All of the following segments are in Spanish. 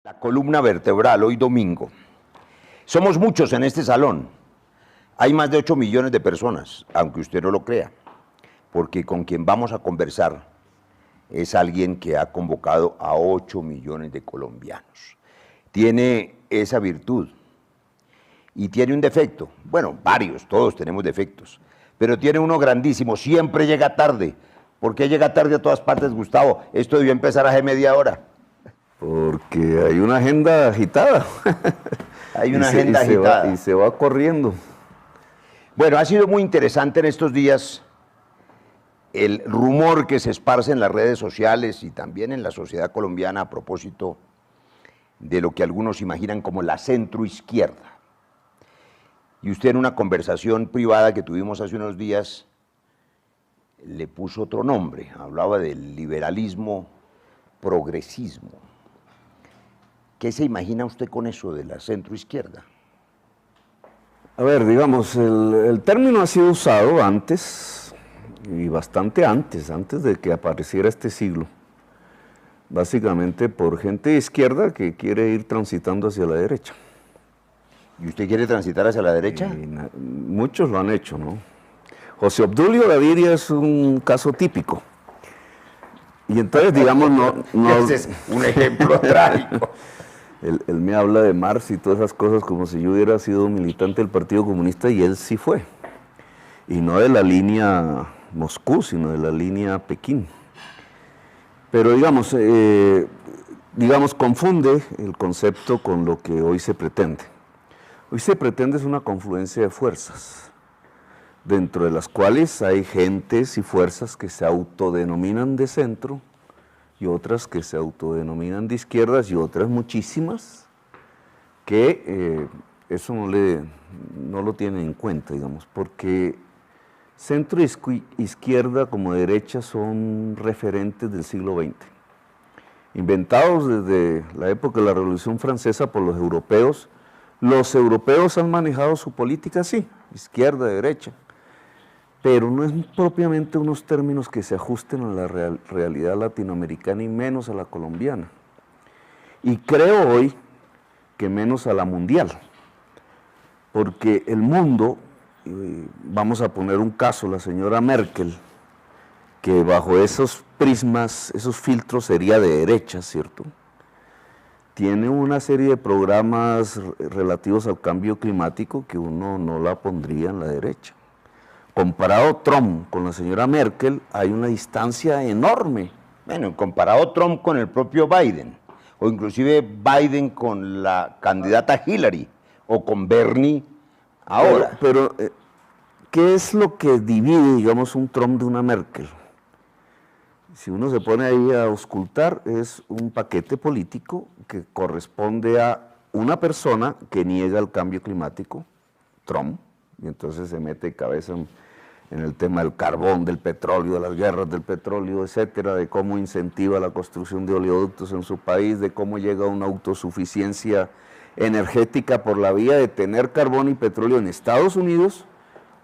La columna vertebral, hoy domingo. Somos muchos en este salón. Hay más de 8 millones de personas, aunque usted no lo crea, porque con quien vamos a conversar es alguien que ha convocado a 8 millones de colombianos. Tiene esa virtud y tiene un defecto. Bueno, varios, todos tenemos defectos, pero tiene uno grandísimo, siempre llega tarde. ¿Por qué llega tarde a todas partes, Gustavo? Esto debió empezar hace media hora. Porque hay una agenda agitada. Hay una agenda agitada. Y se va corriendo. Bueno, ha sido muy interesante en estos días el rumor que se esparce en las redes sociales y también en la sociedad colombiana a propósito de lo que algunos imaginan como la centroizquierda. Y usted en una conversación privada que tuvimos hace unos días le puso otro nombre, hablaba del liberalismo progresismo. ¿Qué se imagina usted con eso de la centroizquierda? A ver, digamos, el término ha sido usado antes, y bastante antes de que apareciera este siglo, básicamente por gente de izquierda que quiere ir transitando hacia la derecha. ¿Y usted quiere transitar hacia la derecha? Muchos lo han hecho, ¿no? José Obdulio Gaviria es un caso típico. Y entonces, digamos, no Ese es un ejemplo trágico. Él me habla de Marx y todas esas cosas como si yo hubiera sido militante del Partido Comunista y él sí fue. Y no de la línea Moscú, sino de la línea Pekín. Pero digamos, confunde el concepto con lo que hoy se pretende. Hoy se pretende es una confluencia de fuerzas, dentro de las cuales hay gentes y fuerzas que se autodenominan de centro, y otras que se autodenominan de izquierdas, y otras muchísimas que eso no lo tienen en cuenta, digamos, porque centro y izquierda como derecha son referentes del siglo XX, inventados desde la época de la Revolución Francesa por los europeos. Los europeos han manejado su política así, izquierda, derecha, pero no es propiamente unos términos que se ajusten a la realidad latinoamericana y menos a la colombiana. Y creo hoy que menos a la mundial, porque el mundo, vamos a poner un caso, la señora Merkel, que bajo esos prismas, esos filtros sería de derecha, ¿cierto?, tiene una serie de programas relativos al cambio climático que uno no la pondría en la derecha. Comparado Trump con la señora Merkel, hay una distancia enorme. Bueno, comparado Trump con el propio Biden, o inclusive Biden con la candidata Hillary, o con Bernie ahora. Pero ¿qué es lo que divide, digamos, un Trump de una Merkel? Si uno se pone ahí a auscultar, es un paquete político que corresponde a una persona que niega el cambio climático, Trump, y entonces se mete de cabeza en el tema del carbón, del petróleo, de las guerras del petróleo, etcétera, de cómo incentiva la construcción de oleoductos en su país, de cómo llega a una autosuficiencia energética por la vía de tener carbón y petróleo en Estados Unidos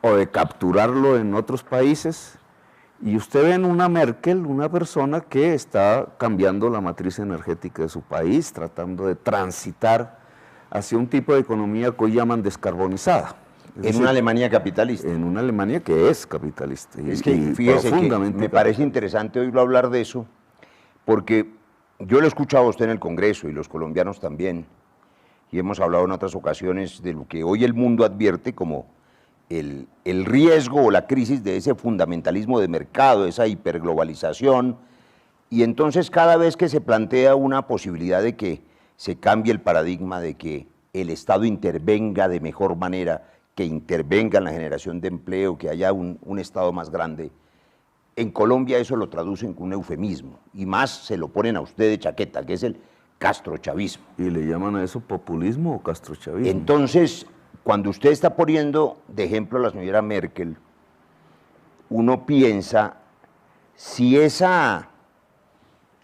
o de capturarlo en otros países. Y usted ve en una Merkel, una persona que está cambiando la matriz energética de su país, tratando de transitar hacia un tipo de economía que hoy llaman descarbonizada. En una Alemania capitalista. En una Alemania que es capitalista. Es que fíjese que me parece interesante oírlo hablar de eso, porque yo lo he escuchado a usted en el Congreso y los colombianos también, y hemos hablado en otras ocasiones de lo que hoy el mundo advierte como el riesgo o la crisis de ese fundamentalismo de mercado, esa hiperglobalización, y entonces cada vez que se plantea una posibilidad de que se cambie el paradigma, de que el Estado intervenga de mejor manera, que intervenga en la generación de empleo, que haya un Estado más grande, en Colombia eso lo traducen con un eufemismo, y más se lo ponen a usted de chaqueta, que es el castrochavismo. ¿Y le llaman a eso populismo o castrochavismo? Entonces, cuando usted está poniendo de ejemplo a la señora Merkel, uno piensa si esa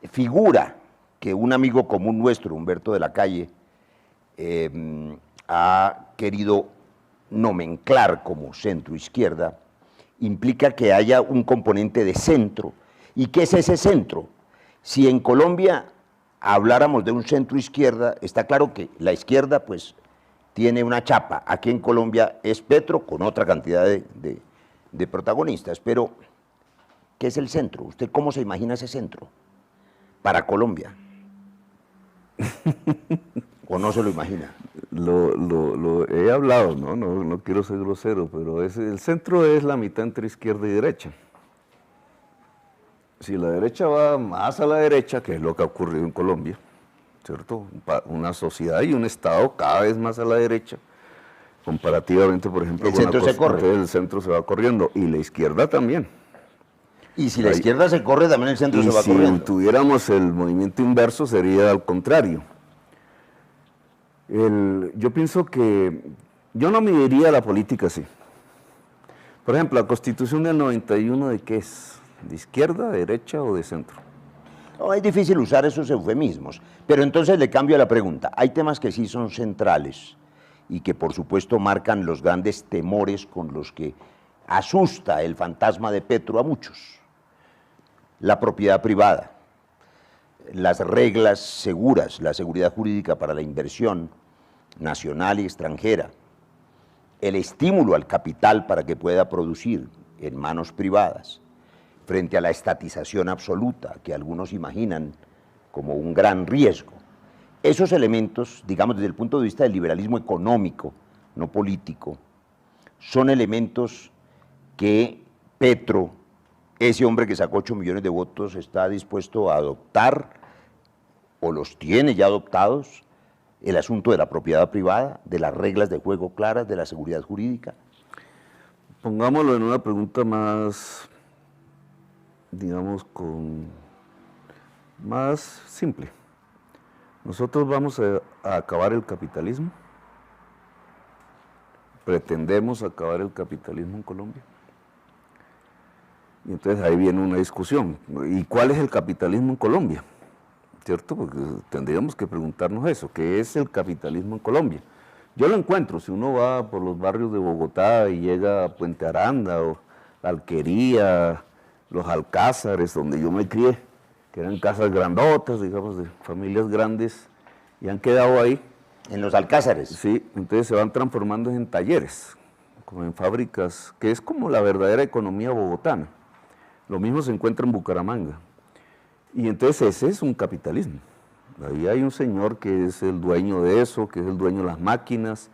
figura que un amigo común nuestro, Humberto de la Calle, ha querido nomenclar como centro-izquierda, implica que haya un componente de centro. ¿Y qué es ese centro? Si en Colombia habláramos de un centro izquierda, está claro que la izquierda pues tiene una chapa. Aquí en Colombia es Petro con otra cantidad de protagonistas, pero ¿qué es el centro? ¿Usted cómo se imagina ese centro para Colombia? ¿O no se lo imagina? Lo he hablado, no quiero ser grosero, pero el centro es la mitad entre izquierda y derecha. Si la derecha va más a la derecha, que es lo que ha ocurrido en Colombia, ¿cierto? Una sociedad y un Estado cada vez más a la derecha, comparativamente, por ejemplo, el centro se corre. El centro se va corriendo, y la izquierda también. Y si la izquierda se corre, también el centro se va corriendo. Si tuviéramos el movimiento inverso, sería al contrario. Yo pienso que yo no mediría la política así. Por ejemplo, la Constitución del 91, ¿de qué es? ¿De izquierda, de derecha o de centro? No, es difícil usar esos eufemismos, pero entonces le cambio la pregunta. Hay temas que sí son centrales y que por supuesto marcan los grandes temores con los que asusta el fantasma de Petro a muchos. La propiedad privada, las reglas seguras, la seguridad jurídica para la inversión nacional y extranjera, el estímulo al capital para que pueda producir en manos privadas, frente a la estatización absoluta que algunos imaginan como un gran riesgo. Esos elementos, digamos desde el punto de vista del liberalismo económico, no político, son elementos que Petro, ese hombre que sacó 8 millones de votos, está dispuesto a adoptar, o los tiene ya adoptados, el asunto de la propiedad privada, de las reglas de juego claras, de la seguridad jurídica. Pongámoslo en una pregunta más, digamos, más simple. ¿Nosotros vamos a acabar el capitalismo? ¿Pretendemos acabar el capitalismo en Colombia? Y entonces ahí viene una discusión. ¿Y cuál es el capitalismo en Colombia? ¿Cierto? Porque tendríamos que preguntarnos eso. ¿Qué es el capitalismo en Colombia? Yo lo encuentro, si uno va por los barrios de Bogotá y llega a Puente Aranda o la Alquería, los Alcázares, donde yo me crié, que eran casas grandotas, digamos, de familias grandes, y han quedado ahí. ¿En los Alcázares? Sí, entonces se van transformando en talleres, como en fábricas, que es como la verdadera economía bogotana. Lo mismo se encuentra en Bucaramanga. Y entonces ese es un capitalismo. Ahí hay un señor que es el dueño de eso, que es el dueño de las máquinas,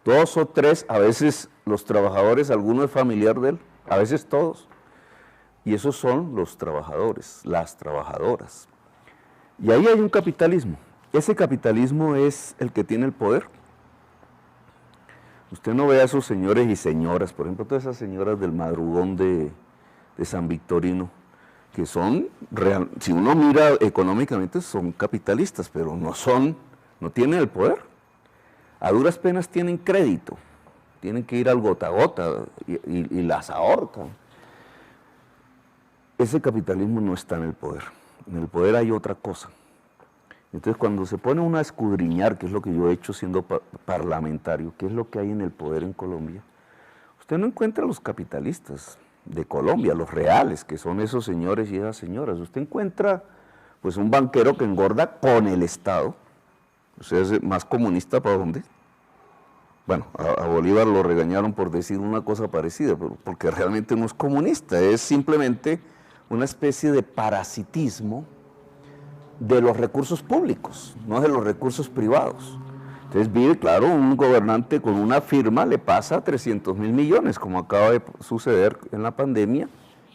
2 o 3, a veces los trabajadores, alguno es familiar de él, a veces todos. Y esos son los trabajadores, las trabajadoras. Y ahí hay un capitalismo. Ese capitalismo es el que tiene el poder. Usted no ve a esos señores y señoras, por ejemplo, todas esas señoras del madrugón de San Victorino, que son, si uno mira económicamente, son capitalistas, pero no tienen el poder. A duras penas tienen crédito, tienen que ir al gota a gota y las ahorcan. Ese capitalismo no está en el poder hay otra cosa. Entonces cuando se pone uno a escudriñar, que es lo que yo he hecho siendo parlamentario, qué es lo que hay en el poder en Colombia, usted no encuentra a los capitalistas de Colombia, los reales, que son esos señores y esas señoras. Usted encuentra pues un banquero que engorda con el Estado. O sea, es más comunista ¿para dónde? Bueno, a Bolívar lo regañaron por decir una cosa parecida, porque realmente no es comunista, es simplemente una especie de parasitismo de los recursos públicos, no de los recursos privados. Entonces vive, claro, un gobernante con una firma le pasa 300.000 millones, como acaba de suceder en la pandemia,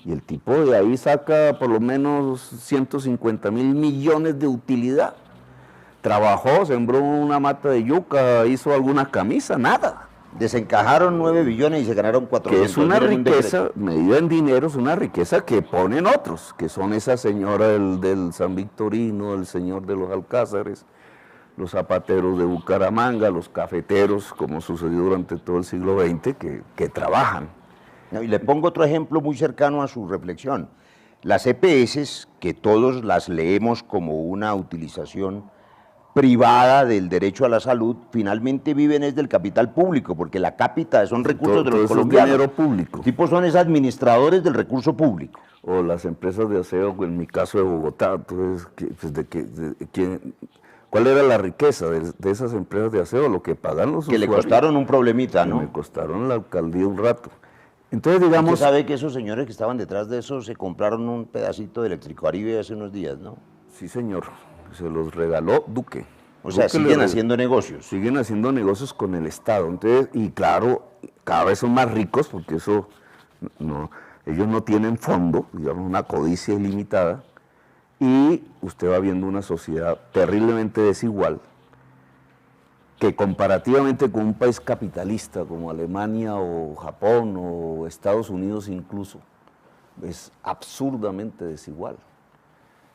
y el tipo de ahí saca por lo menos 150.000 millones de utilidad. Trabajó, sembró una mata de yuca, hizo alguna camisa, nada. Desencajaron 9 billones y se ganaron 400. Que es una riqueza, medida en dinero, es una riqueza que ponen otros, que son esa señora del San Victorino, el señor de los Alcázares, los zapateros de Bucaramanga, los cafeteros, como sucedió durante todo el siglo XX, que trabajan. Y le pongo otro ejemplo muy cercano a su reflexión. Las EPS, que todos las leemos como una utilización privada del derecho a la salud, finalmente viven es del capital público, porque la cápita son recursos de los colombianos. Dinero público. Los tipos son administradores del recurso público. O las empresas de aseo, en mi caso de Bogotá, entonces, ¿cuál era la riqueza de esas empresas de aseo? Lo que pagan los usuarios. Que le costaron un problemita, que ¿no? me costaron la alcaldía un rato. Entonces, digamos... Usted sabe que esos señores que estaban detrás de eso se compraron un pedacito de Electricaribe hace unos días, ¿no? Sí, señor. Se los regaló Duque. O sea, siguen haciendo negocios. Siguen haciendo negocios con el Estado. Entonces, y claro, cada vez son más ricos porque eso no, ellos no tienen fondo, digamos, una codicia ilimitada. Y usted va viendo una sociedad terriblemente desigual que comparativamente con un país capitalista como Alemania o Japón o Estados Unidos incluso, es absurdamente desigual.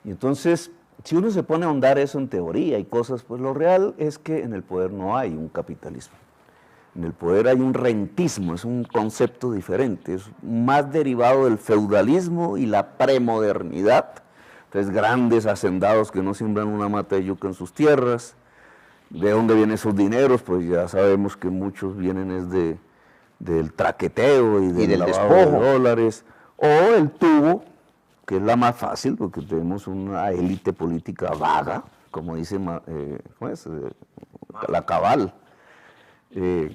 Y entonces, si uno se pone a ahondar eso en teoría y cosas, pues lo real es que en el poder no hay un capitalismo. En el poder hay un rentismo, es un concepto diferente, es más derivado del feudalismo y la premodernidad. Entonces, grandes hacendados que no siembran una mata de yuca en sus tierras. ¿De dónde vienen esos dineros? Pues ya sabemos que muchos vienen es del traqueteo y del lavado despojo de dólares. O el tubo, que es la más fácil, porque tenemos una élite política vaga, como dice la Cabal,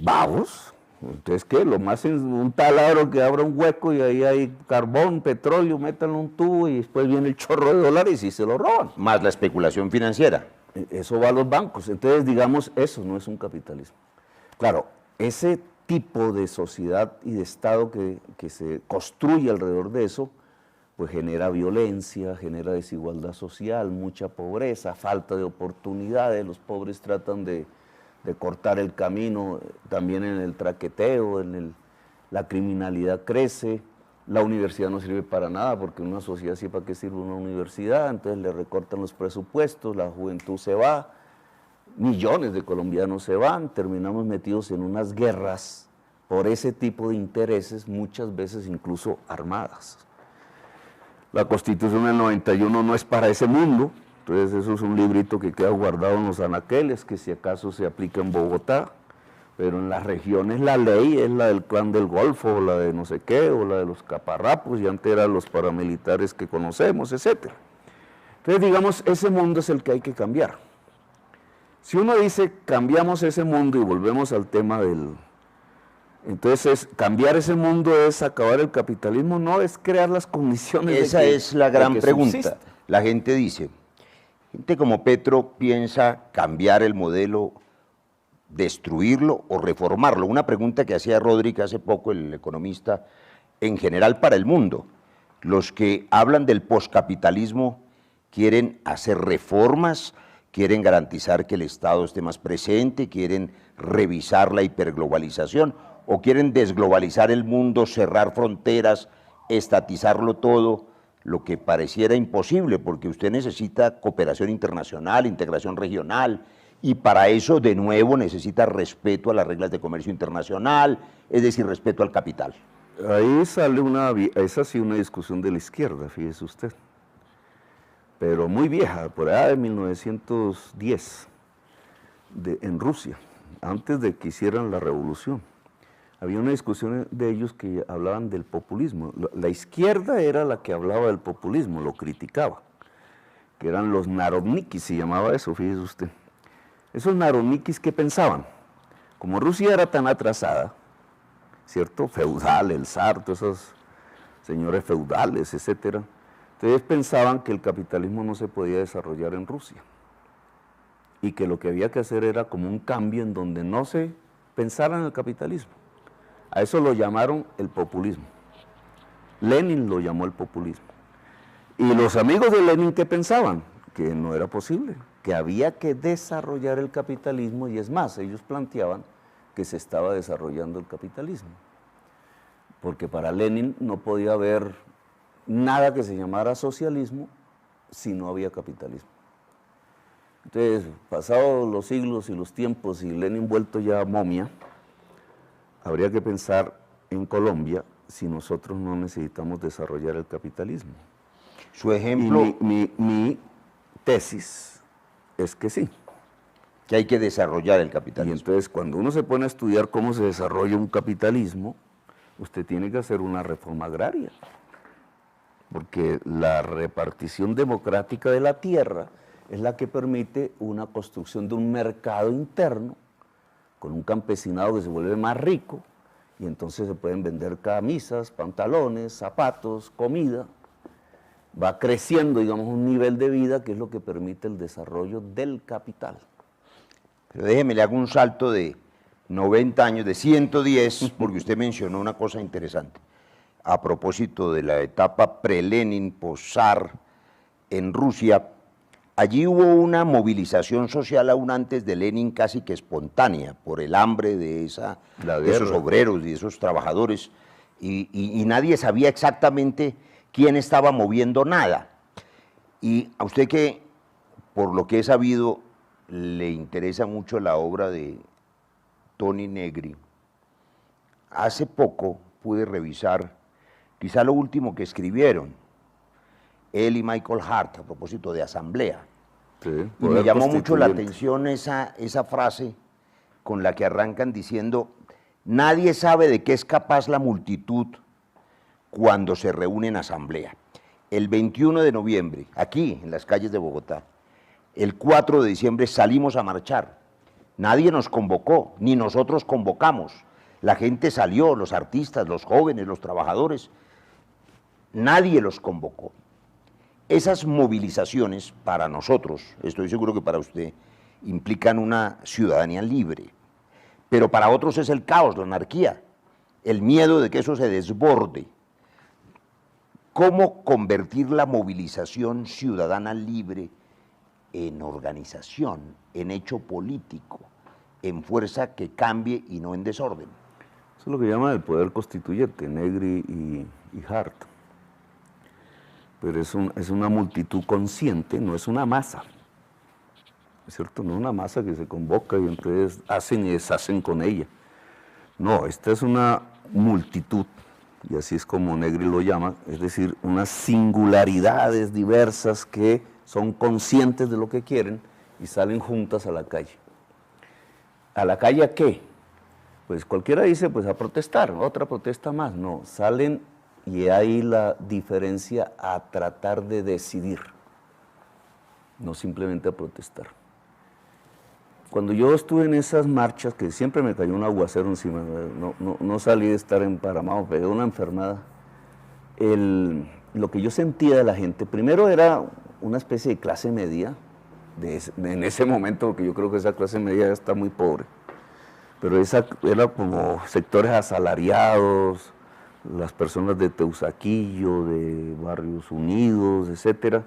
vagos. Entonces, ¿qué? Lo más es un taladro que abra un hueco y ahí hay carbón, petróleo, métanlo en un tubo y después viene el chorro de dólares y se lo roban. Más la especulación financiera. Eso va a los bancos. Entonces, digamos, eso no es un capitalismo. Claro, ese tipo de sociedad y de Estado que se construye alrededor de eso, pues genera violencia, genera desigualdad social, mucha pobreza, falta de oportunidades. Los pobres tratan de cortar el camino, también en el traqueteo, la criminalidad crece, la universidad no sirve para nada, porque en una sociedad sí, ¿para qué sirve una universidad? Entonces le recortan los presupuestos, la juventud se va, millones de colombianos se van, terminamos metidos en unas guerras por ese tipo de intereses, muchas veces incluso armadas. La Constitución del 91 no es para ese mundo. Entonces eso es un librito que queda guardado en los anaqueles, que si acaso se aplica en Bogotá, pero en las regiones la ley es la del Clan del Golfo, o la de no sé qué, o la de los caparrapos, y antes eran los paramilitares que conocemos, etc. Entonces, digamos, ese mundo es el que hay que cambiar. Si uno dice, cambiamos ese mundo y volvemos al tema del... Entonces, cambiar ese mundo es acabar el capitalismo, no es crear las condiciones. Esa es la gran pregunta. Subsista. La gente dice... Gente como Petro piensa cambiar el modelo, destruirlo o reformarlo. Una pregunta que hacía Rodríguez hace poco, el economista, en general para el mundo. Los que hablan del poscapitalismo quieren hacer reformas, quieren garantizar que el Estado esté más presente, quieren revisar la hiperglobalización o quieren desglobalizar el mundo, cerrar fronteras, estatizarlo todo, lo que pareciera imposible, porque usted necesita cooperación internacional, integración regional, y para eso, de nuevo, necesita respeto a las reglas de comercio internacional, es decir, respeto al capital. Ahí sale esa sí una discusión de la izquierda, fíjese usted, pero muy vieja, por allá de 1910, en Rusia, antes de que hicieran la revolución. Había una discusión de ellos que hablaban del populismo. La izquierda era la que hablaba del populismo, lo criticaba, que eran los narodnikis, se llamaba eso, fíjese usted. Esos narodnikis, ¿qué pensaban? Como Rusia era tan atrasada, ¿cierto? Feudal, el zar, todos esos señores feudales, etcétera. Entonces pensaban que el capitalismo no se podía desarrollar en Rusia y que lo que había que hacer era como un cambio en donde no se pensara en el capitalismo. A eso lo llamaron el populismo. Lenin lo llamó el populismo. Y los amigos de Lenin, ¿qué pensaban? Que no era posible, que había que desarrollar el capitalismo, y es más, ellos planteaban que se estaba desarrollando el capitalismo. Porque para Lenin no podía haber nada que se llamara socialismo si no había capitalismo. Entonces, pasados los siglos y los tiempos y Lenin vuelto ya momia, habría que pensar en Colombia si nosotros no necesitamos desarrollar el capitalismo. Su ejemplo... Mi tesis es que sí. Que hay que desarrollar el Y capitalismo. entonces, cuando uno se pone a estudiar cómo se desarrolla un capitalismo, usted tiene que hacer una reforma agraria, porque la repartición democrática de la tierra es la que permite una construcción de un mercado interno con un campesinado que se vuelve más rico y entonces se pueden vender camisas, pantalones, zapatos, comida. Va creciendo, digamos, un nivel de vida que es lo que permite el desarrollo del capital. Pero déjeme, le hago un salto de 90 años, de 110, porque usted mencionó una cosa interesante. A propósito de la etapa pre-Lenin, post-zar en Rusia, allí hubo una movilización social aún antes de Lenin casi que espontánea, por el hambre de esos obreros y de esos trabajadores, y nadie sabía exactamente quién estaba moviendo nada. Y a usted que, por lo que he sabido, le interesa mucho la obra de Toni Negri, hace poco pude revisar quizá lo último que escribieron, él y Michael Hart, a propósito de asamblea. Sí, y me llamó mucho la atención esa frase con la que arrancan diciendo, nadie sabe de qué es capaz la multitud cuando se reúne en asamblea. El 21 de noviembre, aquí en las calles de Bogotá, el 4 de diciembre salimos a marchar. Nadie nos convocó, ni nosotros convocamos. La gente salió, los artistas, los jóvenes, los trabajadores. Nadie los convocó. Esas movilizaciones para nosotros, estoy seguro que para usted, implican una ciudadanía libre. Pero para otros es el caos, la anarquía, el miedo de que eso se desborde. ¿Cómo convertir la movilización ciudadana libre en organización, en hecho político, en fuerza que cambie y no en desorden? Eso es lo que llaman el poder constituyente, Negri y Hart. Pero es una multitud consciente, no es una masa. ¿Es cierto? No es una masa que se convoca y entonces hacen y deshacen con ella. No, esta es una multitud, y así es como Negri lo llama, es decir, unas singularidades diversas que son conscientes de lo que quieren y salen juntas a la calle. ¿A la calle a qué? Pues cualquiera dice, pues a protestar, otra protesta más. No, salen y hay la diferencia a tratar de decidir, no simplemente a protestar. Cuando yo estuve en esas marchas, que siempre me cayó un aguacero encima, no salí de estar emparamado, pegué una enfermada, lo que yo sentía de la gente, primero era una especie de clase media, en ese momento, porque yo creo que esa clase media ya está muy pobre, pero esa era como sectores asalariados, las personas de Teusaquillo, de Barrios Unidos, etcétera,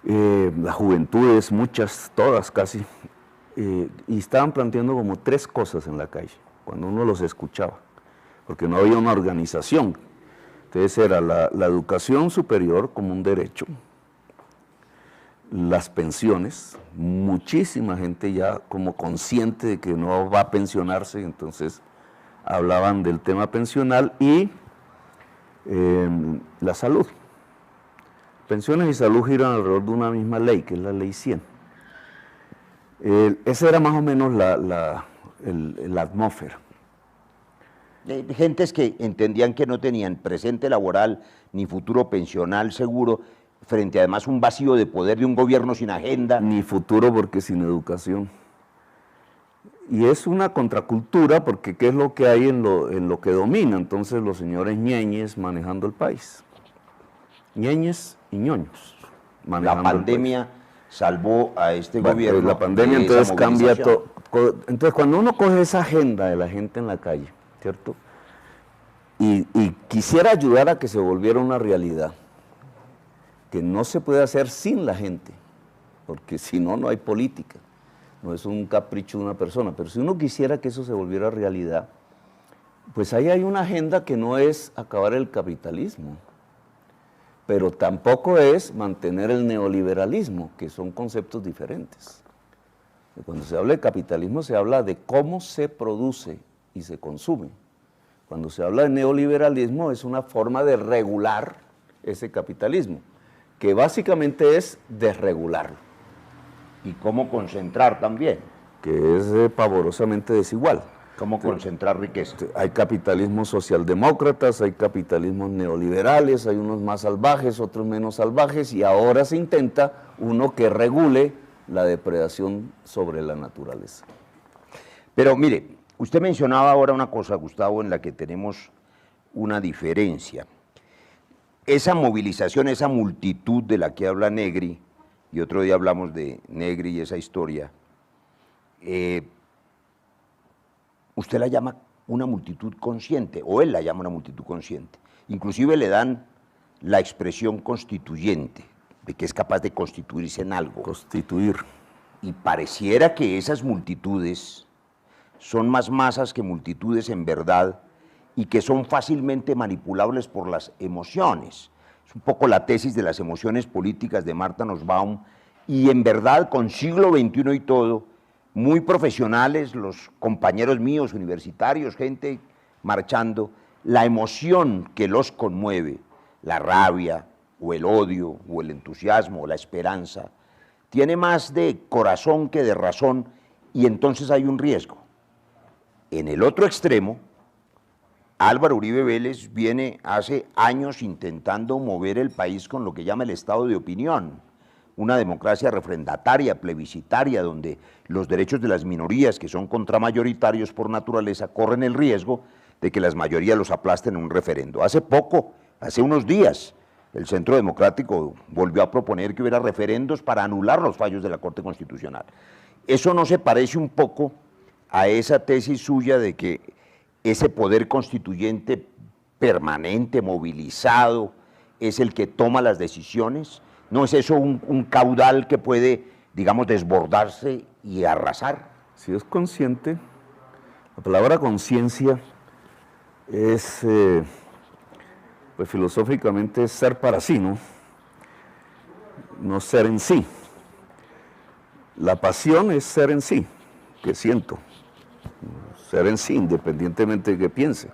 las juventudes, muchas, todas casi, y estaban planteando como tres cosas en la calle, cuando uno los escuchaba, porque no había una organización. Entonces era la educación superior como un derecho, las pensiones, muchísima gente ya como consciente de que no va a pensionarse, entonces hablaban del tema pensional y la salud. Pensiones y salud giran alrededor de una misma ley, que es la ley 100. Esa era más o menos la atmósfera. Gentes que entendían que no tenían presente laboral ni futuro pensional seguro, frente además a un vacío de poder de un gobierno sin agenda. Ni futuro porque sin educación. Y es una contracultura porque ¿qué es lo que hay en lo que domina? Entonces los señores ñeñes manejando el país. Ñeñes y ñoños. La pandemia salvó a este gobierno. La pandemia entonces cambia todo. Entonces cuando uno coge esa agenda de la gente en la calle, ¿cierto? Y quisiera ayudar a que se volviera una realidad, que no se puede hacer sin la gente, porque si no, no hay política, no es un capricho de una persona, pero si uno quisiera que eso se volviera realidad, pues ahí hay una agenda que no es acabar el capitalismo, pero tampoco es mantener el neoliberalismo, que son conceptos diferentes. Cuando se habla de capitalismo se habla de cómo se produce y se consume. Cuando se habla de neoliberalismo es una forma de regular ese capitalismo, que básicamente es desregularlo. Y cómo concentrar también. Que es pavorosamente desigual. Cómo concentrar riqueza. Hay capitalismos socialdemócratas, hay capitalismos neoliberales, hay unos más salvajes, otros menos salvajes, y ahora se intenta uno que regule la depredación sobre la naturaleza. Pero mire, usted mencionaba ahora una cosa, Gustavo, en la que tenemos una diferencia. Esa movilización, esa multitud de la que habla Negri, y otro día hablamos de Negri y esa historia, usted la llama una multitud consciente, o él la llama una multitud consciente. Inclusive le dan la expresión constituyente, de que es capaz de constituirse en algo. Constituir. Y pareciera que esas multitudes son más masas que multitudes en verdad, y que son fácilmente manipulables por las emociones. Es un poco la tesis de las emociones políticas de Martha Nussbaum, y en verdad con siglo XXI y todo, muy profesionales, los compañeros míos universitarios, gente marchando, la emoción que los conmueve, la rabia o el odio o el entusiasmo o la esperanza, tiene más de corazón que de razón, y entonces hay un riesgo. En el otro extremo, Álvaro Uribe Vélez viene hace años intentando mover el país con lo que llama el estado de opinión, una democracia refrendataria, plebiscitaria, donde los derechos de las minorías, que son contramayoritarios por naturaleza, corren el riesgo de que las mayorías los aplasten en un referendo. Hace poco, hace unos días, el Centro Democrático volvió a proponer que hubiera referendos para anular los fallos de la Corte Constitucional. ¿Eso no se parece un poco a esa tesis suya de que ese poder constituyente permanente, movilizado, es el que toma las decisiones? ¿No es eso un caudal que puede, digamos, desbordarse y arrasar? Si es consciente, la palabra conciencia es, pues filosóficamente, es ser para sí, ¿no? No ser en sí. La pasión es ser en sí, que siento. Ser en sí, independientemente de que piense.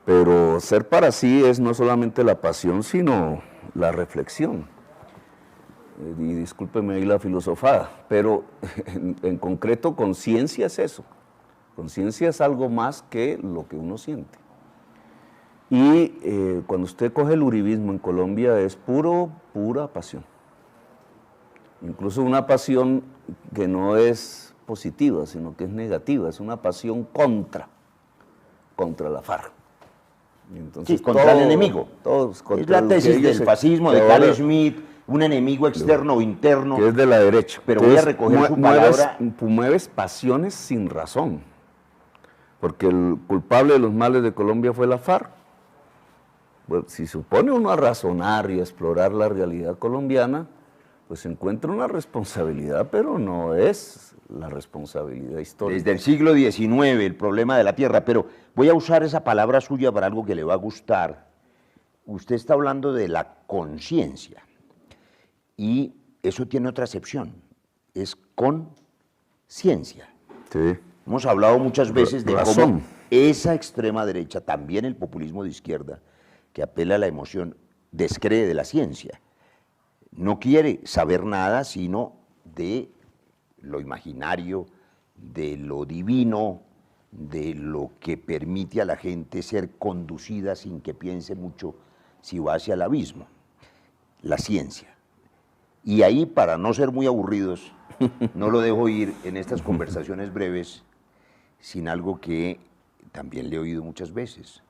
Pero ser para sí es no solamente la pasión, sino la reflexión. Y discúlpeme ahí la filosofada, pero en concreto conciencia es eso. Conciencia es algo más que lo que uno siente. Y cuando usted coge el uribismo en Colombia es pura pasión. Incluso una pasión que no es positiva, sino que es negativa, es una pasión contra la FARC. Entonces, sí, contra el enemigo. Todos contra es la tesis del fascismo de Carl Schmitt, un enemigo externo o interno. Que es de la derecha. Pero voy a recoger su palabra. Mueves pasiones sin razón, porque el culpable de los males de Colombia fue la FARC. Pues, si se pone uno a razonar y a explorar la realidad colombiana, pues se encuentra una responsabilidad, pero no es la responsabilidad histórica. Desde el siglo XIX, el problema de la tierra, pero voy a usar esa palabra suya para algo que le va a gustar. Usted está hablando de la conciencia, y eso tiene otra acepción, es conciencia. Sí. Hemos hablado muchas veces de razón. Cómo esa extrema derecha, también el populismo de izquierda, que apela a la emoción, descree de la ciencia. No quiere saber nada sino de lo imaginario, de lo divino, de lo que permite a la gente ser conducida sin que piense mucho si va hacia el abismo, la ciencia. Y ahí, para no ser muy aburridos, no lo dejo ir en estas conversaciones breves sin algo que también le he oído muchas veces.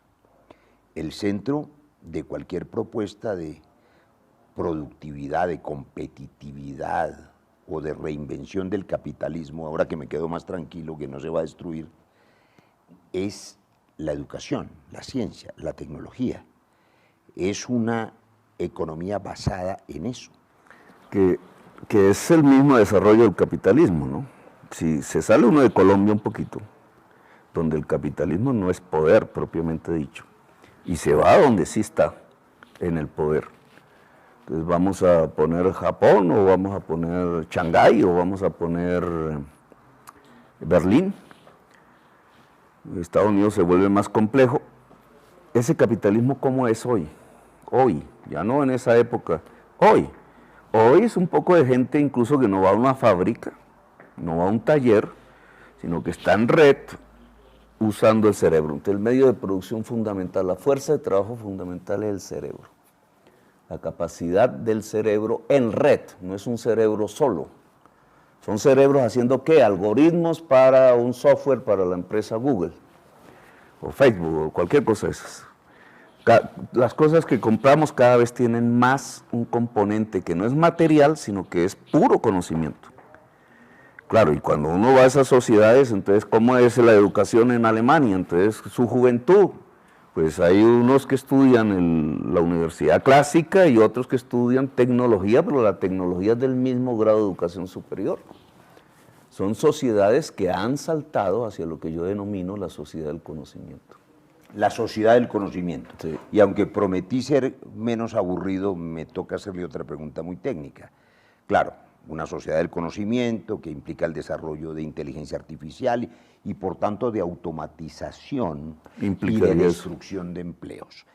El centro de cualquier propuesta de productividad, de competitividad o de reinvención del capitalismo, ahora que me quedo más tranquilo que no se va a destruir, es la educación, la ciencia, la tecnología. Es una economía basada en eso. Que es el mismo desarrollo del capitalismo, ¿no? Si se sale uno de Colombia un poquito, donde el capitalismo no es poder propiamente dicho, y se va a donde sí está, en el poder. Entonces vamos a poner Japón, o vamos a poner Shanghái, o vamos a poner Berlín. Estados Unidos se vuelve más complejo. Ese capitalismo, ¿cómo es hoy? Hoy, ya no en esa época, hoy. Hoy es un poco de gente incluso que no va a una fábrica, no va a un taller, sino que está en red usando el cerebro. Entonces el medio de producción fundamental, la fuerza de trabajo fundamental es el cerebro. La capacidad del cerebro en red, no es un cerebro solo. Son cerebros haciendo ¿qué? Algoritmos para un software para la empresa Google, o Facebook, o cualquier cosa de esas. Las cosas que compramos cada vez tienen más un componente que no es material, sino que es puro conocimiento. Claro, y cuando uno va a esas sociedades, entonces, ¿cómo es la educación en Alemania? Entonces, su juventud, pues hay unos que estudian en la universidad clásica y otros que estudian tecnología, pero la tecnología es del mismo grado de educación superior. Son sociedades que han saltado hacia lo que yo denomino la sociedad del conocimiento. La sociedad del conocimiento. Sí. Y aunque prometí ser menos aburrido, me toca hacerle otra pregunta muy técnica. Claro, una sociedad del conocimiento que implica el desarrollo de inteligencia artificial y por tanto de automatización y de destrucción de empleos.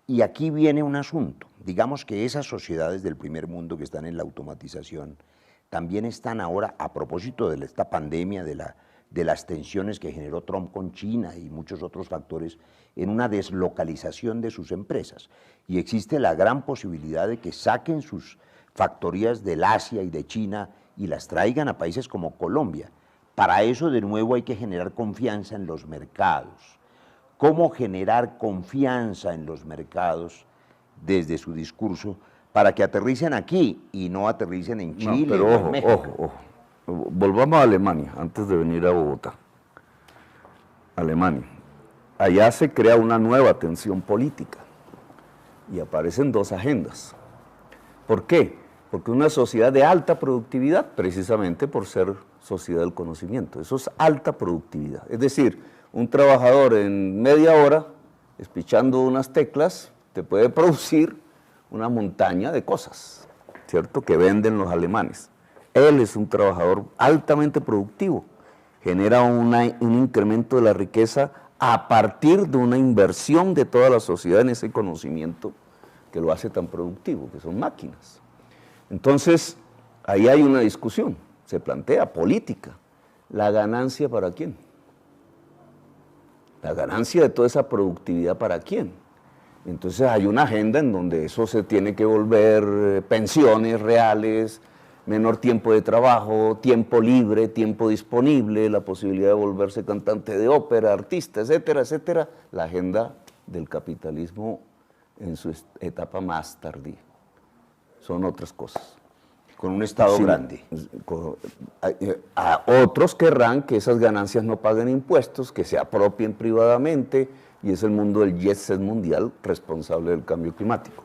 Y aquí viene un asunto. Digamos que esas sociedades del primer mundo que están en la automatización también están ahora, a propósito de esta pandemia, de las tensiones que generó Trump con China y muchos otros factores, en una deslocalización de sus empresas. Y existe la gran posibilidad de que saquen sus factorías del Asia y de China y las traigan a países como Colombia. Para eso, de nuevo, hay que generar confianza en los mercados. ¿Cómo generar confianza en los mercados desde su discurso para que aterricen aquí y no aterricen en Chile pero o ojo, en México? ojo. Volvamos a Alemania, antes de venir a Bogotá. Alemania. Allá se crea una nueva tensión política y aparecen dos agendas. ¿Por qué? Porque una sociedad de alta productividad, precisamente por ser sociedad del conocimiento, eso es alta productividad. Es decir, un trabajador en media hora, espichando unas teclas, te puede producir una montaña de cosas, ¿cierto?, que venden los alemanes. Él es un trabajador altamente productivo, genera un incremento de la riqueza a partir de una inversión de toda la sociedad en ese conocimiento que lo hace tan productivo, que son máquinas. Entonces, ahí hay una discusión, se plantea política. ¿La ganancia para quién? La ganancia de toda esa productividad para quién. Entonces hay una agenda en donde eso se tiene que volver pensiones reales, menor tiempo de trabajo, tiempo libre, tiempo disponible, la posibilidad de volverse cantante de ópera, artista, etcétera, etcétera. La agenda del capitalismo en su etapa más tardía. Son otras cosas. Con un Estado grande. A otros querrán que esas ganancias no paguen impuestos, que se apropien privadamente, y es el mundo del jet set mundial responsable del cambio climático.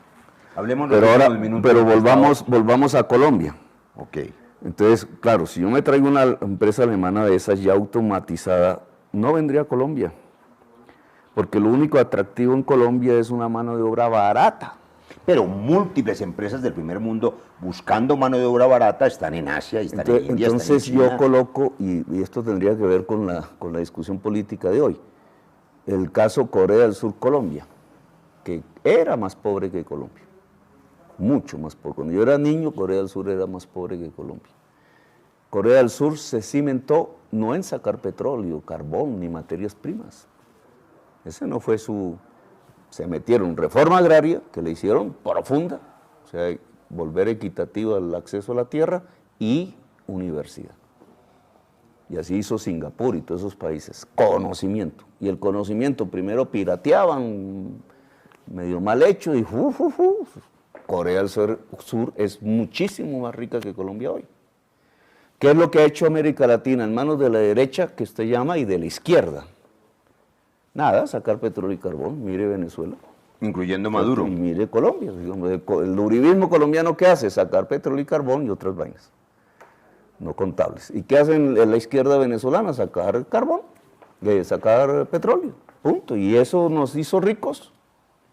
Hablemos pero ahora, pero volvamos a Colombia. Ok. Entonces, claro, si yo me traigo una empresa alemana de esas ya automatizada, no vendría a Colombia, porque lo único atractivo en Colombia es una mano de obra barata. Pero múltiples empresas del primer mundo buscando mano de obra barata están en Asia y están en India. Entonces están en China. yo coloco, y esto tendría que ver con la discusión política de hoy, el caso Corea del Sur-Colombia, que era más pobre que Colombia, mucho más pobre. Cuando yo era niño, Corea del Sur era más pobre que Colombia. Corea del Sur se cimentó no en sacar petróleo, carbón, ni materias primas. Ese no fue su... Se metieron reforma agraria, que le hicieron profunda, o sea, volver equitativo el acceso a la tierra, y universidad. Y así hizo Singapur y todos esos países. Conocimiento. Y el conocimiento primero pirateaban, medio mal hecho, y Corea del Sur es muchísimo más rica que Colombia hoy. ¿Qué es lo que ha hecho América Latina en manos de la derecha, que usted llama, y de la izquierda? Nada, sacar petróleo y carbón. Mire Venezuela. Incluyendo Maduro. Y mire Colombia. El uribismo colombiano, ¿qué hace? Sacar petróleo y carbón y otras vainas no contables. ¿Y qué hacen en la izquierda venezolana? Sacar carbón, sacar petróleo, punto. Y eso nos hizo ricos.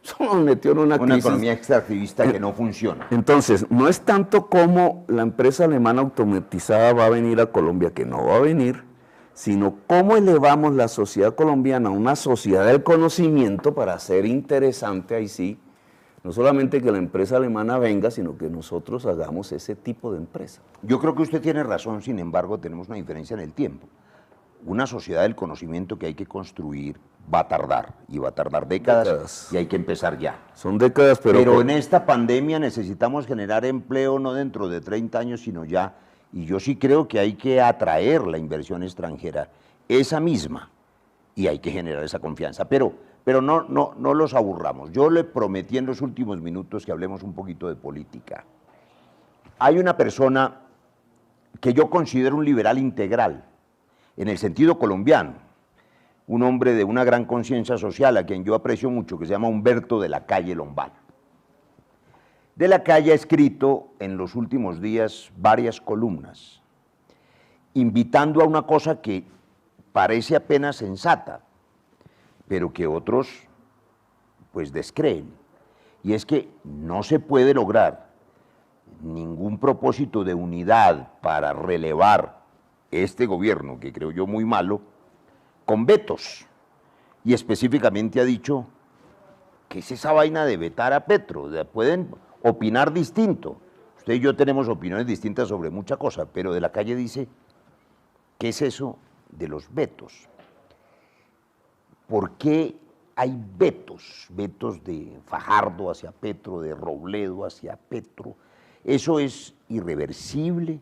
Eso nos metió en una crisis. Una economía extractivista que no funciona. Entonces, no es tanto como la empresa alemana automatizada va a venir a Colombia, que no va a venir, sino cómo elevamos la sociedad colombiana a una sociedad del conocimiento para ser interesante, ahí sí, No solamente que la empresa alemana venga, sino que nosotros hagamos ese tipo de empresa. Yo creo que usted tiene razón, sin embargo, tenemos una diferencia en el tiempo. Una sociedad del conocimiento que hay que construir va a tardar, y va a tardar décadas. Y hay que empezar ya. Son décadas, pero en esta pandemia necesitamos generar empleo no dentro de 30 años, sino ya. Y yo sí creo que hay que atraer la inversión extranjera, esa misma, y hay que generar esa confianza. Pero no los aburramos. Yo le prometí en los últimos minutos que hablemos un poquito de política. Hay una persona que yo considero un liberal integral, en el sentido colombiano, un hombre de una gran conciencia social, a quien yo aprecio mucho, que se llama Humberto de la Calle Lombana. De la Calle ha escrito en los últimos días varias columnas, invitando a una cosa que parece apenas sensata, pero que otros pues descreen, y es que no se puede lograr ningún propósito de unidad para relevar este gobierno, que creo yo muy malo, con vetos. Y específicamente ha dicho que es esa vaina de vetar a Petro. Pueden opinar distinto. Usted y yo tenemos opiniones distintas sobre mucha cosa, pero de la Calle dice, ¿qué es eso de los vetos? ¿Por qué hay vetos? Vetos de Fajardo hacia Petro, de Robledo hacia Petro. ¿Eso es irreversible?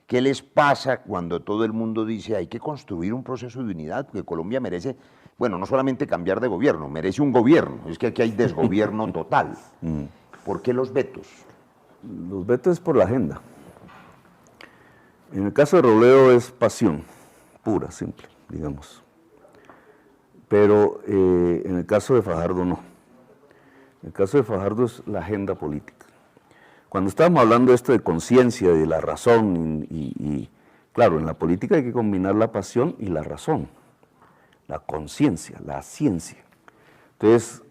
¿Qué les pasa cuando todo el mundo dice hay que construir un proceso de unidad? Porque Colombia merece, bueno, no solamente cambiar de gobierno, merece un gobierno. Es que aquí hay desgobierno total. ¿Por qué los vetos? Los vetos es por la agenda. En el caso de Robledo es pasión, pura, simple, digamos. Pero en el caso de Fajardo no. En el caso de Fajardo es la agenda política. Cuando estábamos hablando de esto de conciencia, de la razón, y claro, en la política hay que combinar la pasión y la razón, la conciencia, la ciencia. Entonces,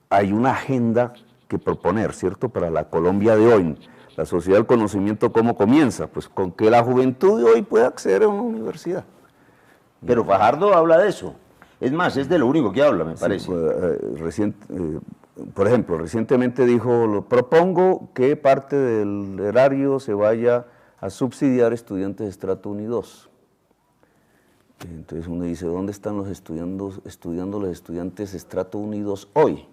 hay una agenda que proponer, ¿cierto?, para la Colombia de hoy. La sociedad del conocimiento, ¿cómo comienza? Pues con que la juventud de hoy pueda acceder a una universidad. Pero Fajardo habla de eso. Es más, es de lo único que habla, me parece. Sí, por ejemplo, recientemente dijo, propongo que parte del erario se vaya a subsidiar estudiantes de estrato 1 y 2. Entonces uno dice, ¿dónde están los estudiando los estudiantes de estrato 1 y 2 hoy?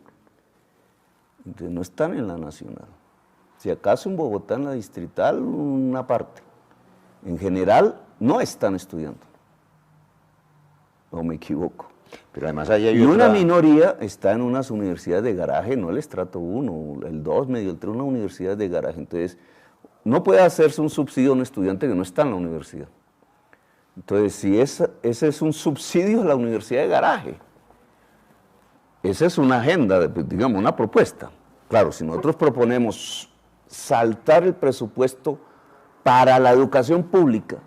Entonces no están en la nacional. Si acaso en Bogotá, en la distrital, una parte. En general, no están estudiando. ¿O me equivoco? Pero además hay y una minoría está en unas universidades de garaje, no el estrato 1, el 2, medio el 3, una universidad de garaje. Entonces, no puede hacerse un subsidio a un estudiante que no está en la universidad. Entonces, si ese es un subsidio a la universidad de garaje, esa es una agenda, digamos, una propuesta. Claro, si nosotros proponemos saltar el presupuesto para la educación pública,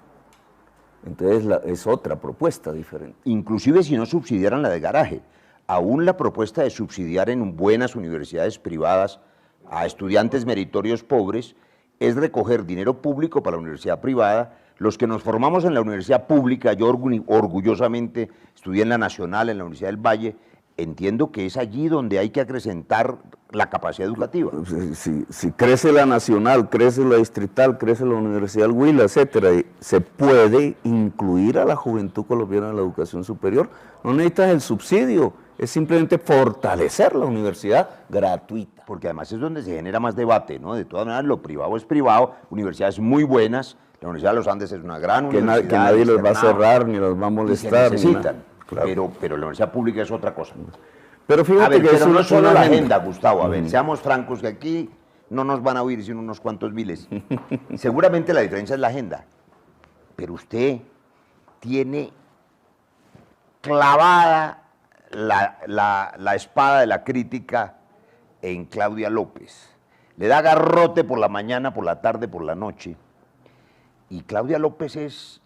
entonces es otra propuesta diferente. Inclusive si no subsidiaran la de garaje, aún la propuesta de subsidiar en buenas universidades privadas a estudiantes meritorios pobres es recoger dinero público para la universidad privada. Los que nos formamos en la universidad pública, yo orgullosamente estudié en la Nacional, en la Universidad del Valle, entiendo que es allí donde hay que acrecentar la capacidad educativa. Si crece la nacional, crece la distrital, crece la Universidad del Huila, etcétera, se puede incluir a la juventud colombiana en la educación superior. No necesitas el subsidio, es simplemente fortalecer la universidad gratuita. Porque además es donde se genera más debate, ¿no? De todas maneras, lo privado es privado, universidades muy buenas, la Universidad de los Andes es una gran universidad. Que nadie los va a cerrar, ni los va a molestar. Y se necesitan. Claro. Pero la universidad pública es otra cosa. Pero fíjate que no es solo la agenda, Gustavo. A ver, seamos francos, que aquí no nos van a oír sino unos cuantos miles. Seguramente la diferencia es la agenda. Pero usted tiene clavada la espada de la crítica en Claudia López. Le da garrote por la mañana, por la tarde, por la noche. Y Claudia López es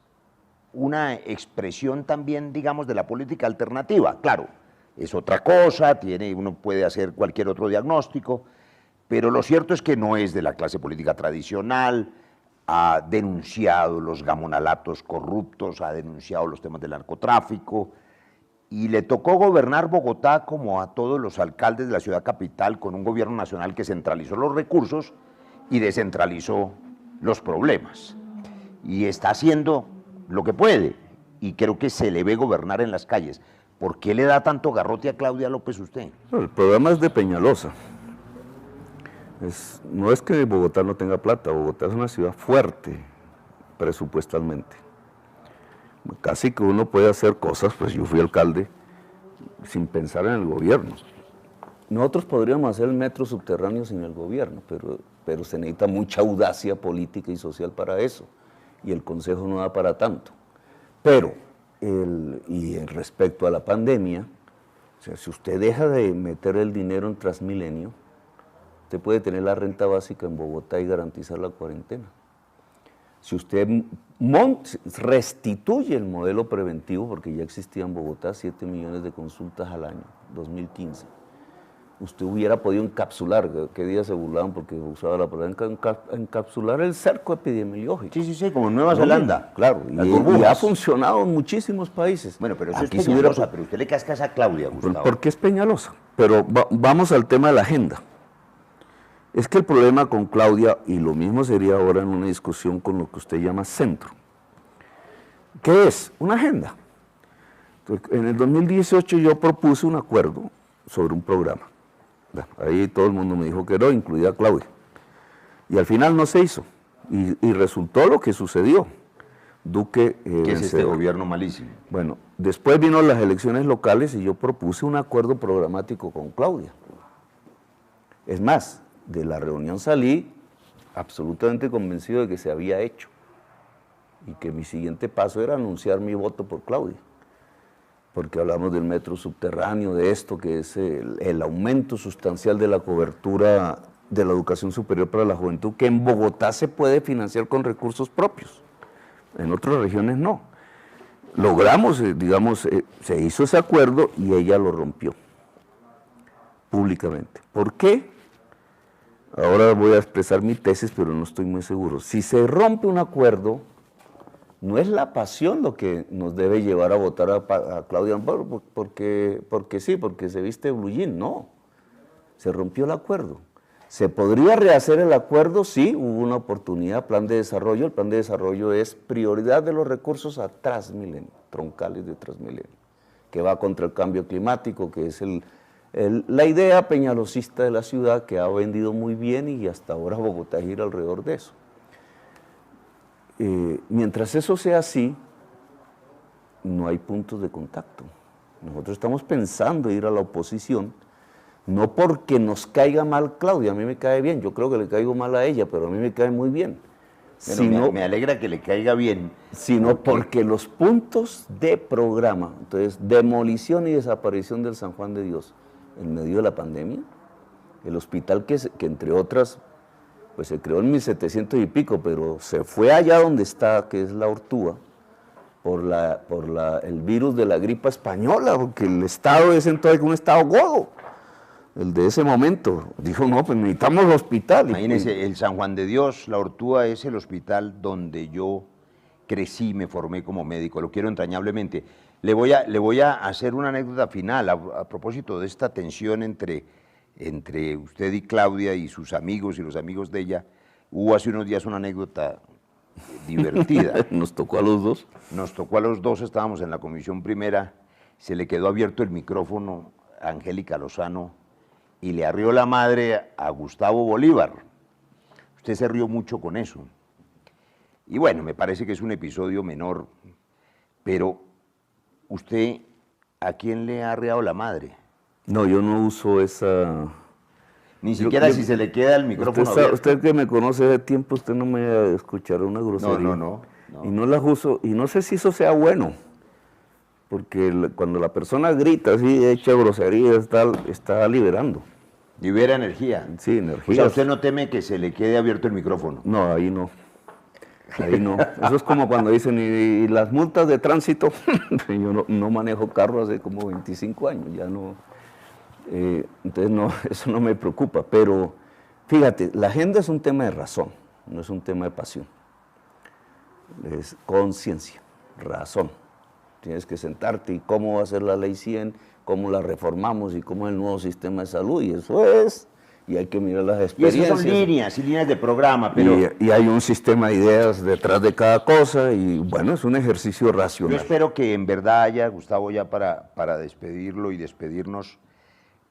una expresión también, digamos, de la política alternativa. Claro, es otra cosa, uno puede hacer cualquier otro diagnóstico, pero lo cierto es que no es de la clase política tradicional, ha denunciado los gamonalatos corruptos, ha denunciado los temas del narcotráfico, y le tocó gobernar Bogotá como a todos los alcaldes de la ciudad capital, con un gobierno nacional que centralizó los recursos y descentralizó los problemas. Y está haciendo lo que puede, y creo que se le ve gobernar en las calles. ¿Por qué le da tanto garrote a Claudia López usted? El problema es de Peñalosa. No es que Bogotá no tenga plata, Bogotá es una ciudad fuerte presupuestalmente. Casi que uno puede hacer cosas, pues yo fui alcalde, sin pensar en el gobierno. Nosotros podríamos hacer el metro subterráneo sin el gobierno, pero se necesita mucha audacia política y social para eso, y el Consejo no da para tanto. Pero, respecto a la pandemia, o sea, si usted deja de meter el dinero en Transmilenio, usted puede tener la renta básica en Bogotá y garantizar la cuarentena. Si usted restituye el modelo preventivo, porque ya existía en Bogotá 7 millones de consultas al año, 2015, usted hubiera podido encapsular, ¿qué día se burlaban porque usaba la palabra encapsular el cerco epidemiológico? Sí, como en Nueva Zelanda. Claro, y ha funcionado en muchísimos países. Bueno, pero eso es Peñalosa, pero usted le casca a Claudia, Gustavo. Porque es Peñalosa, pero vamos al tema de la agenda. Es que el problema con Claudia, y lo mismo sería ahora en una discusión con lo que usted llama centro, ¿qué es? Una agenda. Entonces, en el 2018 yo propuse un acuerdo sobre un programa. Ahí todo el mundo me dijo que no, incluida Claudia. Y al final no se hizo. Y resultó lo que sucedió. Duque ¿Qué es este gobierno malísimo? Bueno, después vino las elecciones locales y yo propuse un acuerdo programático con Claudia. Es más, de la reunión salí absolutamente convencido de que se había hecho y que mi siguiente paso era anunciar mi voto por Claudia, porque hablamos del metro subterráneo, de esto que es el aumento sustancial de la cobertura de la educación superior para la juventud, que en Bogotá se puede financiar con recursos propios, en otras regiones no. Logramos, se hizo ese acuerdo y ella lo rompió públicamente. ¿Por qué? Ahora voy a expresar mi tesis, pero no estoy muy seguro. Si se rompe un acuerdo, no es la pasión lo que nos debe llevar a votar a Claudia Amparo, porque sí, porque se viste blue jean, no. Se rompió el acuerdo. ¿Se podría rehacer el acuerdo? Sí, hubo una oportunidad, plan de desarrollo. El plan de desarrollo es prioridad de los recursos a Transmilenio, troncales de Transmilenio, que va contra el cambio climático, que es la idea peñalosista de la ciudad, que ha vendido muy bien y hasta ahora Bogotá gira alrededor de eso. Mientras eso sea así, no hay puntos de contacto. Nosotros estamos pensando ir a la oposición, no porque nos caiga mal Claudia, a mí me cae bien, yo creo que le caigo mal a ella, pero a mí me cae muy bien. Bueno, me alegra que le caiga bien. Sino porque los puntos de programa, entonces, demolición y desaparición del San Juan de Dios, en medio de la pandemia, el hospital que entre otras, pues se creó en 1700 y pico, pero se fue allá donde está, que es la Ortúa, por el virus de la gripa española, porque el Estado es entonces un Estado godo, el de ese momento. Dijo, no, pues necesitamos hospital. Imagínese, el San Juan de Dios, la Ortúa, es el hospital donde yo crecí, me formé como médico, lo quiero entrañablemente. Le voy a hacer una anécdota final a propósito de esta tensión entre usted y Claudia y sus amigos y los amigos de ella. Hubo hace unos días una anécdota divertida. ¿Nos tocó a los dos? Nos tocó a los dos, estábamos en la comisión primera, se le quedó abierto el micrófono a Angélica Lozano y le arrió la madre a Gustavo Bolívar. Usted se rió mucho con eso. Y bueno, me parece que es un episodio menor, pero ¿usted a quién le ha arreado la madre? No, yo no uso esa... Ni siquiera si se le queda el micrófono abierto. Usted que me conoce de tiempo, usted no me va a escuchar una grosería. No. Y no las uso, y no sé si eso sea bueno, porque cuando la persona grita así, echa grosería, está liberando. Libera energía. Sí, energía. O sea, ¿usted no teme que se le quede abierto el micrófono? No, ahí no. Ahí no. Eso es como cuando dicen, y las multas de tránsito. Yo no manejo carro hace como 25 años, ya no. Entonces, no, eso no me preocupa. Pero, fíjate, la agenda es un tema de razón, no es un tema de pasión. Es conciencia, razón. tienes que sentarte y cómo va a ser la ley 100, cómo la reformamos y cómo es el nuevo sistema de salud, y eso es, y hay que mirar las Y experiencias. esas son líneas y líneas de programa, pero Y hay un sistema de ideas detrás de cada cosa, y bueno, es un ejercicio yo racional. espero que en verdad haya, Gustavo, ya para despedirlo y despedirnos,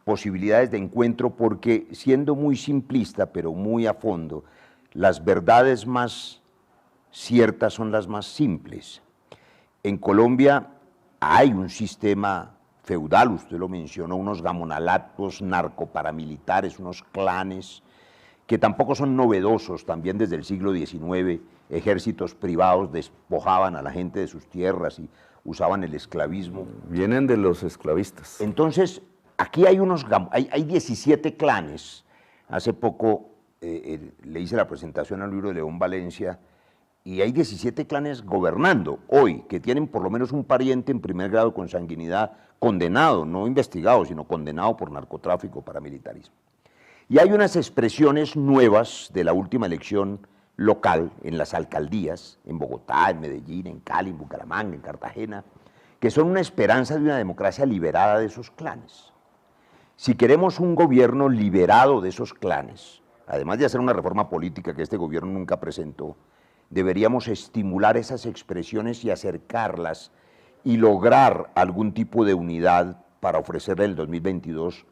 posibilidades de encuentro, porque siendo muy simplista, pero muy a fondo, las verdades más ciertas son las más simples. En Colombia hay un sistema feudal, usted lo mencionó, unos gamonalatos narcoparamilitares, unos clanes, que tampoco son novedosos, también desde el siglo XIX, ejércitos privados despojaban a la gente de sus tierras y usaban el esclavismo. Vienen de los esclavistas. Entonces, aquí hay hay 17 clanes. Hace poco le hice la presentación al libro de León Valencia, y hay 17 clanes gobernando hoy, que tienen por lo menos un pariente en primer grado con sanguinidad condenado, no investigado, sino condenado por narcotráfico, paramilitarismo. Y hay unas expresiones nuevas de la última elección local en las alcaldías, en Bogotá, en Medellín, en Cali, en Bucaramanga, en Cartagena, que son una esperanza de una democracia liberada de esos clanes. Si queremos un gobierno liberado de esos clanes, además de hacer una reforma política que este gobierno nunca presentó, deberíamos estimular esas expresiones y acercarlas y lograr algún tipo de unidad para ofrecerle en el 2022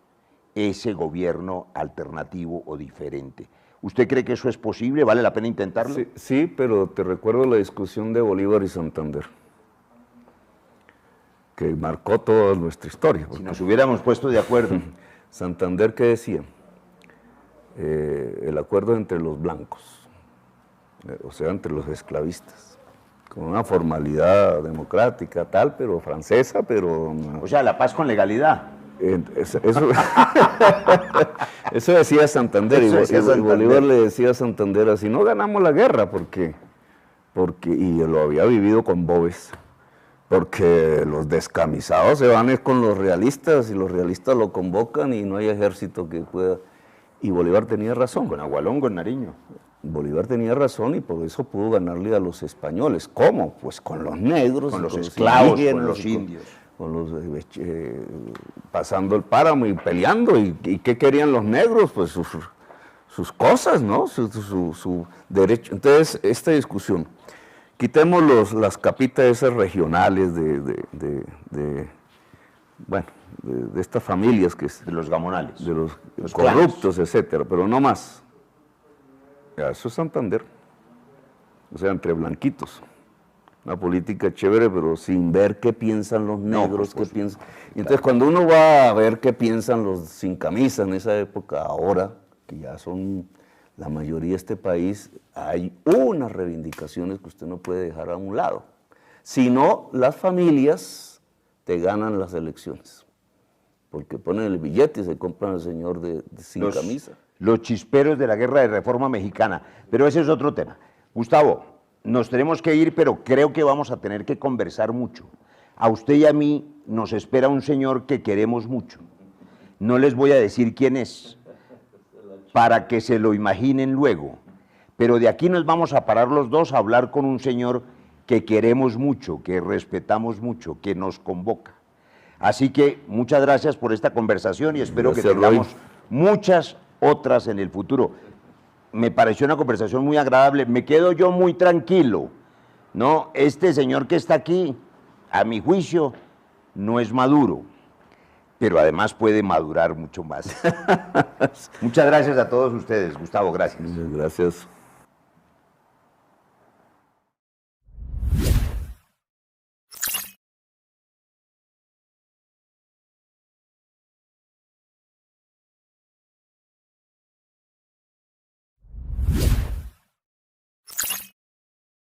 ese gobierno alternativo o diferente. ¿Usted cree que eso es posible? ¿Vale la pena intentarlo? Sí, sí, pero te recuerdo la discusión de Bolívar y Santander, que marcó toda nuestra historia. Si nos hubiéramos puesto de acuerdo. Santander, ¿qué decía? El acuerdo entre los blancos, o sea, entre los esclavistas, con una formalidad democrática tal, pero francesa, pero... O sea, la paz con legalidad. Eso, eso decía Santander, Eso decía y Santander. Bolívar le decía a Santander así: no ganamos la guerra porque y lo había vivido con Boves, porque los descamisados se van con los realistas y los realistas lo convocan y no hay ejército que pueda. Y Bolívar tenía razón. Con Agualongo en Nariño. Bolívar tenía razón y por eso pudo ganarle a los españoles. ¿Cómo? Pues con los negros, Con los esclavos, indígenas, con los indios. Con los, pasando el páramo y peleando. ¿Y qué querían los negros? Pues sus cosas, ¿no? Su derecho. Entonces, esta discusión, quitemos las capitas esas regionales de estas familias que De los gamonales. de los Los corruptos, clanes. etcétera, pero no más. Ya, eso es Santander. O sea, entre blanquitos. Una política chévere, pero sin ver qué piensan los negros, qué piensan. Y entonces, cuando uno va a ver qué piensan los sin camisa en esa época, ahora, que ya son la mayoría de este país, hay unas reivindicaciones que usted no puede dejar a un lado. Si no, las familias te ganan las elecciones. Porque ponen el billete y se compran al señor sin camisa. Los chisperos de la guerra de reforma mexicana. Pero ese es otro tema. Gustavo, nos tenemos que ir, pero creo que vamos a tener que conversar mucho. A usted y a mí nos espera un señor que queremos mucho. No les voy a decir quién es, para que se lo imaginen luego. Pero de aquí nos vamos a parar los dos a hablar con un señor que queremos mucho, que respetamos mucho, que nos convoca. Así que muchas gracias por esta conversación y espero que tengamos muchas otras en el futuro. Me pareció una conversación muy agradable, me quedo yo muy tranquilo, ¿no? Este señor que está aquí, a mi juicio, no es maduro, pero además puede madurar mucho más. Muchas gracias a todos ustedes, Gustavo, gracias. Muchas gracias.